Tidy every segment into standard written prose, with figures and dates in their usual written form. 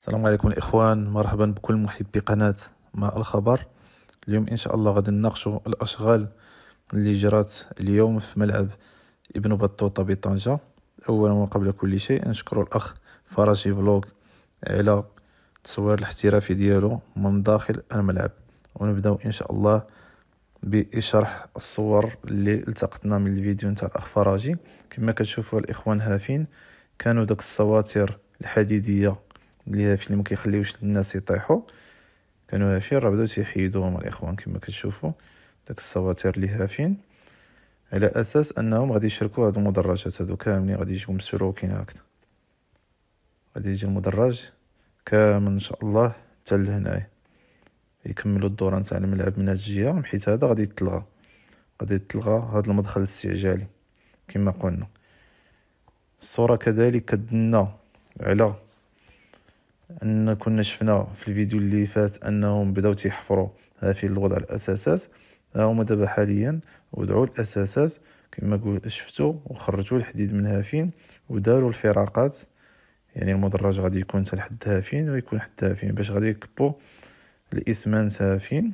السلام عليكم الإخوان، مرحبا بكل محبي قناة ماء الخبر. اليوم إن شاء الله غادي نناقشوا الأشغال اللي جرات اليوم في ملعب ابن بطوطة بطنجة. أولا وقبل كل شيء نشكر الأخ فراشي فلوغ على التصوير الاحترافي ديالو من داخل الملعب، ونبداو إن شاء الله بشرح الصور اللي التقطنا من الفيديو نتاع الأخ فراشي. كما كتشوفوا الإخوان هافين، كانوا داك السواتر الحديدية اللي هافين ما كيخليوش الناس يطيحوا، كانوا هافين راه بداو تيحيدوهم الإخوان. كما كتشوفوا داك السواتر اللي هافين على أساس أنهم غادي يشركوا هاد المدرجات هادو كاملين، غادي يجيو مسروكين هكذا، غادي يجي المدرج كامل إن شاء الله حتى لهنايا، يكملوا الدورة نتاع الملعب من هاد الجهة، حيت هذا غادي يتلغى هاد المدخل الاستعجالي كما قلنا. الصورة كذلك كدلنا على أن كنا شفنا في الفيديو اللي فات أنهم بداو تيحفروا في الوضع الأساسات. هما دابا حاليا وضعوا الأساسات كما شفتوا، وخرجوا الحديد من هافين وداروا الفراقات، يعني المدرج غادي يكون حتى لحد هافين ويكون حتى هافين باش غادي يكبوا الإسمنت هافين،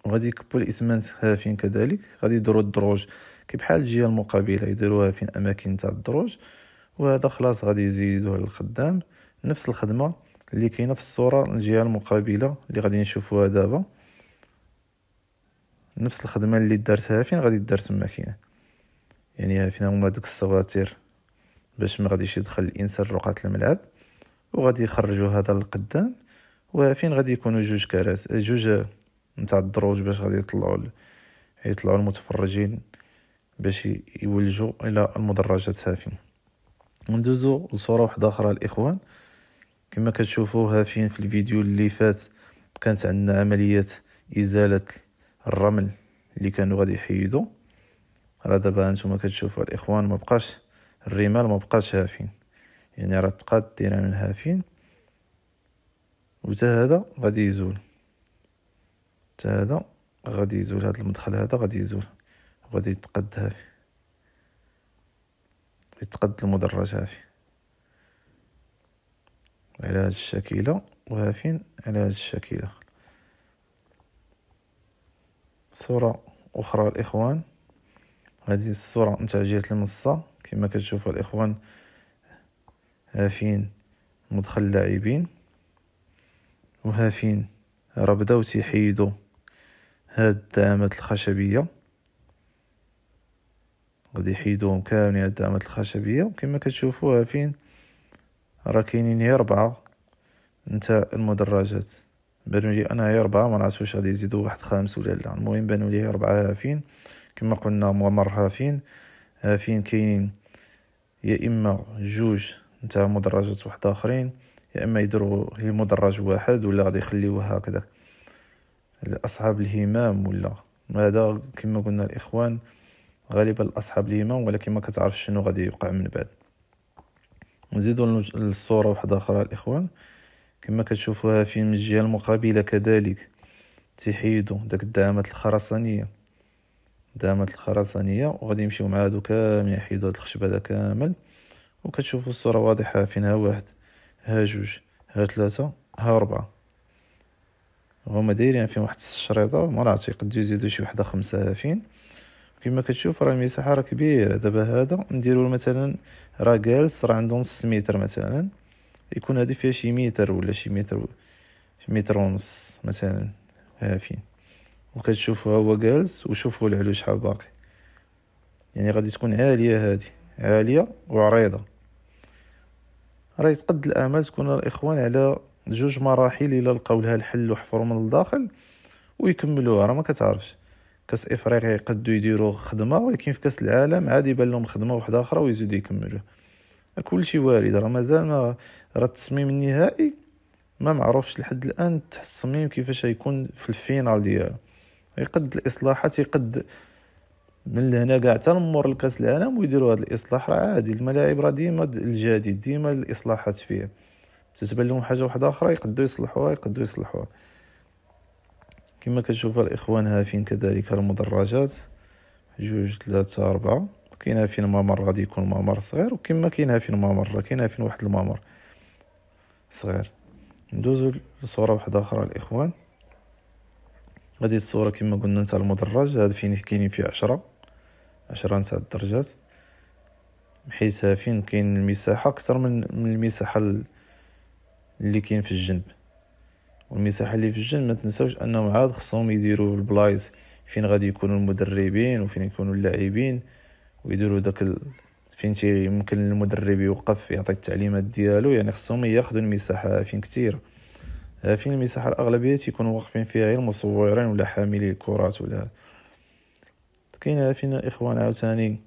وغادي يكبوا الإسمنت هافين كذلك غادي يديروا الدروج كي بحال الجهة المقابلة يديروها فين أماكن تاع الدروج. وهذا خلاص غادي يزيدوه للخدام، نفس الخدمة اللي كاينه في الصورة الجهة المقابلة اللي غادي نشوفوها دابا، نفس الخدمة اللي دارتها فين غادي دار تما كاينه، يعني فين هما دوك السواتر باش ما غاديش يدخل الانسان رقعة الملعب، وغادي يخرجوا هذا للقدام. وفين غادي يكونوا جوج كراسي، جوج نتاع الدروج باش غادي يطلعوا المتفرجين باش يولجوا الى المدرجات هافين. ندوزو لصورة واحدة اخرى الاخوان. كما كتشوفوا هافين في الفيديو اللي فات كانت عندنا عملية ازالة الرمل اللي كانوا غادي يحيدوا، راه دابا هانتوما كتشوفوا الاخوان ما بقاش الرمال، ما بقاش هافين، يعني راه تقاد ديرها من هافين، وتا هذا غادي يزول، تا هذا غادي يزول، هذا المدخل هذا غادي يزول وغادي يتقد هافي، يتقد المدرج هافي على هاد الشكيلة، وهافين على هاد الشكيلة. صورة أخرى الإخوان، هذه الصورة نتاع جهة المصة. كما كتشوفوا الإخوان هافين مدخل اللاعبين، وهافين راه بداو تيحيدوا هاد الدعامات الخشبية، غادي يحيدوهم كاملين هاد الدعامات الخشبية. وكما كتشوفوا هافين راه كاينين هي 4 نتاع المدرجات، بانوا لي انا هي 4، ما نعرفش واش غادي يزيدوا واحد خامس ولا لا، المهم بانوا لي 4 هافين. كما قلنا ممر هافين، هافين كاينين يا اما جوج نتاع مدرجات واحد اخرين، يا اما يديروا هي مدرج واحد، ولا غادي يخليوه هكذا لاصحاب الهمام، ولا هذا كما قلنا الاخوان غالبا لاصحاب الهمام، ولكن ما كتعرفش شنو غادي يوقع من بعد. نزيدوا للصوره واحده اخرى الاخوان. كما كتشوفوها في من الجهه المقابله كذلك تيحيدوا داك الدعامات الخرسانيه، وغادي يمشيو مع هادو كاملين يحيدوا هاد الخشب هذا كامل. وكتشوفوا الصورة واضحة، فين ها واحد، ها جوج، ها ثلاثة، ها 4، هما دايرين فين واحد الشريطة، ما نعرفش يقدروا يزيدوا شي وحدة 5 هافين. كما كتشوف راه المساحة راه كبيرة. دابا هذا نديرو مثلا راه جالس، راه عنده نص متر مثلا، يكون هادي فيها شي متر ولا شي متر ونص مثلا هافين. وكتشوفوا هو جالس، وشوفوا العلو شحال باقي، يعني غادي تكون عالية، هادي عالية وعريضة. راه يتقد الامل تكون الاخوان على 2 مراحل الى لقاو لها الحل وحفروا من الداخل ويكملوها. راه ما كتعرفش، كاس افريقيا يقدوا يديروا خدمه، ولكن في كاس العالم عادي يبان لهم خدمه واحده اخرى ويزيدوا يكملوها. كل شيء وارد، راه مازال ما راه التصميم النهائي ما معروفش لحد الان، التصميم كيفاش غيكون في الفينال ديالو. يقد الاصلاحات، يقد من لهنا كاع حتى نمر لكاس العالم ويديروا هذا الاصلاح. راه عادي، الملاعب راه ديما الجديد، ديما الاصلاحات فيها تتبان لهم حاجه واحده اخرى يقدروا يصلحوها. كما كتشوفوا الاخوان هافين كذلك المدرجات 2 3 4. كاين هافين ممر غادي يكون ممر صغير، وكما كاين هافين ممر، كاين هافين واحد الممر صغير. ندوزو لصورة واحدة اخرى الاخوان. هذه الصورة كما قلنا نتاع المدرج، هذا فين كاينين فيه 10 نتاع الدرجات، بحيث فين كاين المساحة اكثر من المساحة اللي كاين في الجنب. والمساحة اللي في الجنب ما تنساوش انهم عاد خصهم يديروا البلايص فين غادي يكونوا المدربين وفين يكونوا اللاعبين، ويديروا فين يمكن المدرب يوقف يعطي التعليمات ديالو. يعني خصهم ياخذوا المساحة فين كثير، فين المساحة الأغلبية تيكونوا واقفين فيها غير المصورين ولا حاملي الكرات. ولا كاين فين الإخوان عاوتاني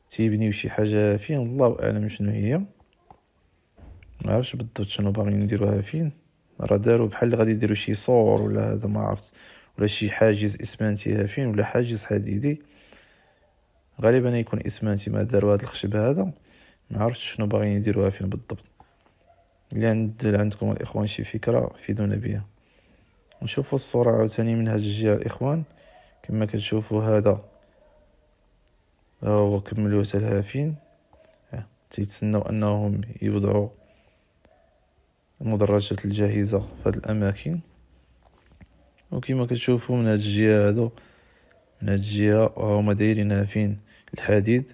تيبنيو شي حاجة فين الله أعلم شنو هي، معرفتش بالضبط شنو باغيين نديروها فين. راه داروا بحال غادي يديروا شي صور ولا هذا ما عرفت، ولا شي حاجز اسمنتي فين، ولا حاجز حديدي. غالبا يكون اسمنتي ما داروا هذا الخشب هذا، ما عرفتش شنو باغيين يديروها فين بالضبط. اللي عندكم الاخوان شي فكره فيدونا بها. نشوفوا الصوره عاوتاني من هذه الجهه الاخوان. كما كتشوفوا هذا هو كملوه حتى لها فين، تيتسناو انهم يوضعوا المدرجات الجاهزه في هذه الاماكن. وكما كتشوفوا من هذه الجهه هذو، من هذه الجهه هما دايرينها فين الحديد،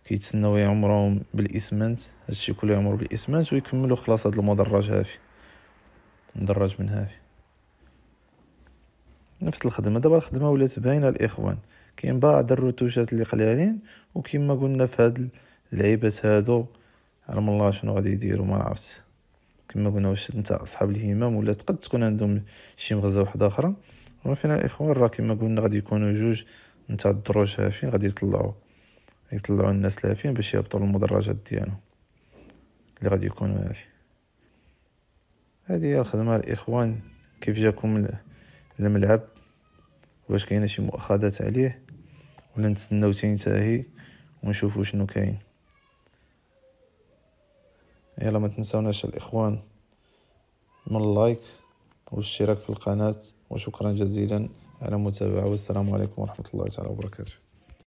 كيتسناو يعمروهم بالاسمنت. هادشي كله يعمرو بالاسمنت ويكملوا خلاص هاد المدرج هافي، مدرج من هافي. نفس الخدمه دابا، الخدمه ولات باينه الاخوان. كاين بعض الرتوشات اللي قلالين، وكما قلنا في هاد اللعيبات هادو علم الله شنو غادي يديروا ما نعرفش. كما قلنا واش نتا اصحاب الهمم ولا تقد تكون عندهم شي مغزى واحده اخرى. وفينا الاخوان راه كما قلنا غادي يكونوا جوج نتاع الدروج هافين غادي يطلعوا الناس لافين باش يهبطوا المدرجات ديالهم اللي غادي يكونوا هافي. هذه هي الخدمه الاخوان. كيف جاكم الملعب؟ واش كاينه شي مؤاخذات عليه ولا نتسناو تينتهي ونشوفوا شنو كاين؟ يلا ما تنساوناش الاخوان من اللايك والاشتراك في القناه، وشكرا جزيلا على المتابعه، والسلام عليكم ورحمه الله تعالى وبركاته.